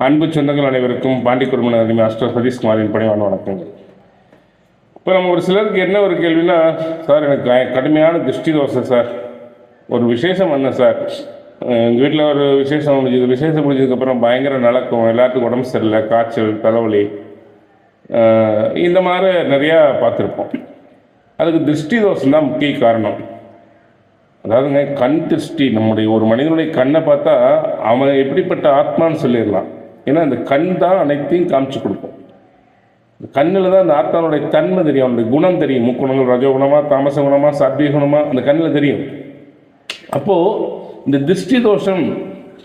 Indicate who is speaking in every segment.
Speaker 1: அன்பு சொந்தங்கள் அனைவருக்கும் பாண்டி குடும்ப அடிமை அஸ்டர் சதீஷ்குமாரின் பணிவான வணக்கங்கள். இப்போ நம்ம ஒரு சிலருக்கு என்ன ஒரு கேள்வினா, சார் எனக்கு கடுமையான திருஷ்டி தோசை சார், ஒரு விசேஷம் வந்தேன் சார், எங்கள் வீட்டில் ஒரு விசேஷம் முடிஞ்சது, விசேஷம் முடிஞ்சதுக்கப்புறம் பயங்கர நடக்கும், எல்லாத்துக்கும் உடம்பு சரியில்லை, காய்ச்சல், தலைவலி, இந்த மாதிரி நிறையா பார்த்துருப்போம். அதுக்கு திருஷ்டி தோஷம் தான் முக்கிய காரணம். அதாவதுங்க, கண் திருஷ்டி, நம்முடைய ஒரு மனிதனுடைய கண்ணை பார்த்தா அவன் எப்படிப்பட்ட ஆத்மான்னு சொல்லிடலாம். ஏன்னா அந்த கண் தான் அனைத்தையும் காமிச்சு கொடுக்கும். இந்த கண்ணில் தான் அந்த ஆத்மானுடைய தன்மை தெரியும், அவனுடைய குணம் தெரியும். முக்குணங்கள் ரஜோகுணமா, தாமச குணமா, சாத்வீக குணமா, அந்த கண்ணில் தெரியும். அப்போது இந்த திருஷ்டி தோஷம்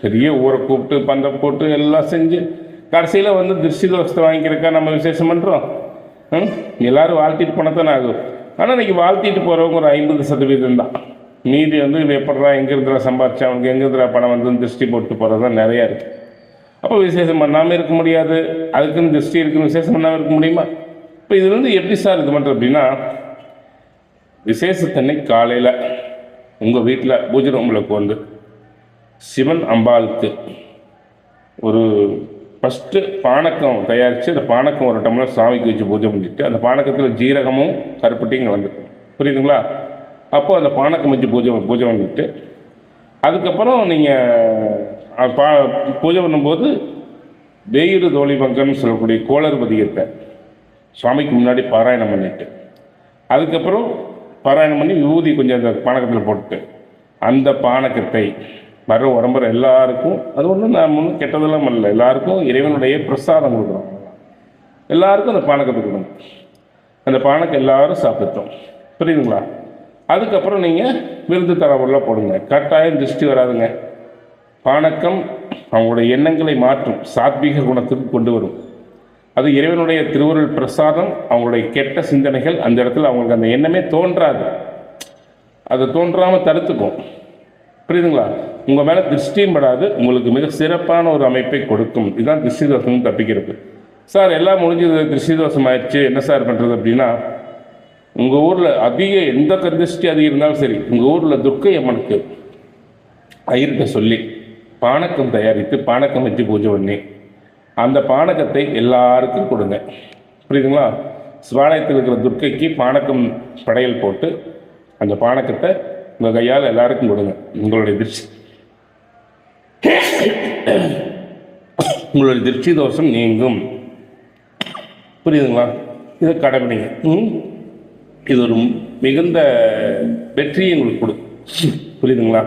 Speaker 1: பெரிய ஊரை கூப்பிட்டு பந்தம் போட்டு எல்லாம் செஞ்சு கடைசியில் வந்து திருஷ்டி தோஷத்தை வாங்கிக்கிறக்கா நம்ம விசேஷம் பண்ணுறோம். எல்லோரும் வாழ்த்திட்டு போனதானே ஆகும். ஆனால் இன்றைக்கி வாழ்த்திட்டு போகிறவங்க ஒரு 50% தான். மீதி வந்து எப்படா எங்கே இருக்கிற சம்பாரிச்சா அவனுக்கு எங்கே இருக்கிற பணம் வந்து திருஷ்டி போட்டு போகிறது தான் நிறையா இருக்குது. அப்போ விசேஷம் பண்ணாமல் இருக்க முடியாது, அதுக்குன்னு திருஷ்டி இருக்குன்னு விசேஷம் பண்ணாமல் இருக்க முடியுமா? இப்போ இது வந்து எப்படி சார் இது பண்ணுறது அப்படின்னா, விசேஷத்தன்னை காலையில் உங்கள் வீட்டில் பூஜை ரூமில் வந்து சிவன் அம்பாளுக்கு ஒரு ஃபஸ்ட்டு பானக்கம் தயாரித்து அந்த பானக்கம் ஒரு டம்ளர் சாமிக்கு வச்சு பூஜை பண்ணிட்டு, அந்த பானக்கத்தில் ஜீரகமும் கருப்பட்டியும் கலந்துக்கும். புரியுதுங்களா? அப்போது அந்த பானக்கம் வச்சு பூஜை பண்ணிட்டு, அதுக்கப்புறம் நீங்கள் பூஜை பண்ணும்போது வேயிறு தோழி பங்கன்னு சொல்லக்கூடிய கோளறு பதிகத்தை சுவாமிக்கு முன்னாடி பாராயணம் பண்ணிட்டு, அதுக்கப்புறம் பாராயணம் பண்ணி விபூதி கொஞ்சம் அந்த பானக்கத்தில் போட்டு, அந்த பானக்கத்தை வர உடம்புற எல்லாருக்கும், அது ஒன்றும் நான் ஒன்றும் கெட்டதெல்லாம் இல்லை, எல்லாருக்கும் இறைவனுடைய பிரசாதம் கொடுக்குறோம். எல்லாருக்கும் அந்த பானக்கத்தை கொடுக்கணும். அந்த பானக்கம் எல்லாரும் சாப்பிட்டோம். புரியுதுங்களா? அதுக்கப்புறம் நீங்கள் விருது தரவுலாம் போடுங்க. கட்டாயம் திருஷ்டி வராதுங்க. பானக்கம் அவங்களுடைய எண்ணங்களை மாற்றும், சாத்வீக குணத்துக்கு கொண்டு வரும். அது இறைவனுடைய திருவருள் பிரசாதம். அவங்களுடைய கெட்ட சிந்தனைகள் அந்த இடத்துல அவங்களுக்கு அந்த எண்ணமே தோன்றாது, அது தோன்றாமல் தடுத்துக்கும். புரியுதுங்களா? உங்கள் மேலே திருஷ்டியும் படாது, உங்களுக்கு மிக சிறப்பான ஒரு அமைப்பை கொடுக்கும். இதுதான் திருஷ்டி தோஷம் தப்பிக்கிறது. சார் எல்லாம் முடிஞ்சது, திருஷ்டி தோஷம் ஆயிடுச்சு, என்ன சார் பண்ணுறது அப்படின்னா, உங்கள் ஊரில் அதிக எந்த திருஷ்டி அதிகம் இருந்தாலும் சரி, உங்கள் ஊரில் துர்க்கை அம்மனுக்கு ஐயர்கிட்ட சொல்லி பானக்கம் தயாரித்து பானக்கம் வச்சு பூஜை பண்ணி அந்த பானக்கத்தை எல்லாருக்கும் கொடுங்க. புரியுதுங்களா? சிவாலயத்தில் இருக்கிற துர்க்கைக்கு பானக்கம் படையல் போட்டு அந்த பானக்கத்தை உங்கள் கையால் எல்லாருக்கும் கொடுங்க. உங்களுடைய திருஷ்டி தோஷம் நீங்கும். புரியுதுங்களா? இதை கடைபிடிங்க. இது ஒரு மிகுந்த வெற்றியை உங்களுக்கு கொடுக்கும். புரியுதுங்களா?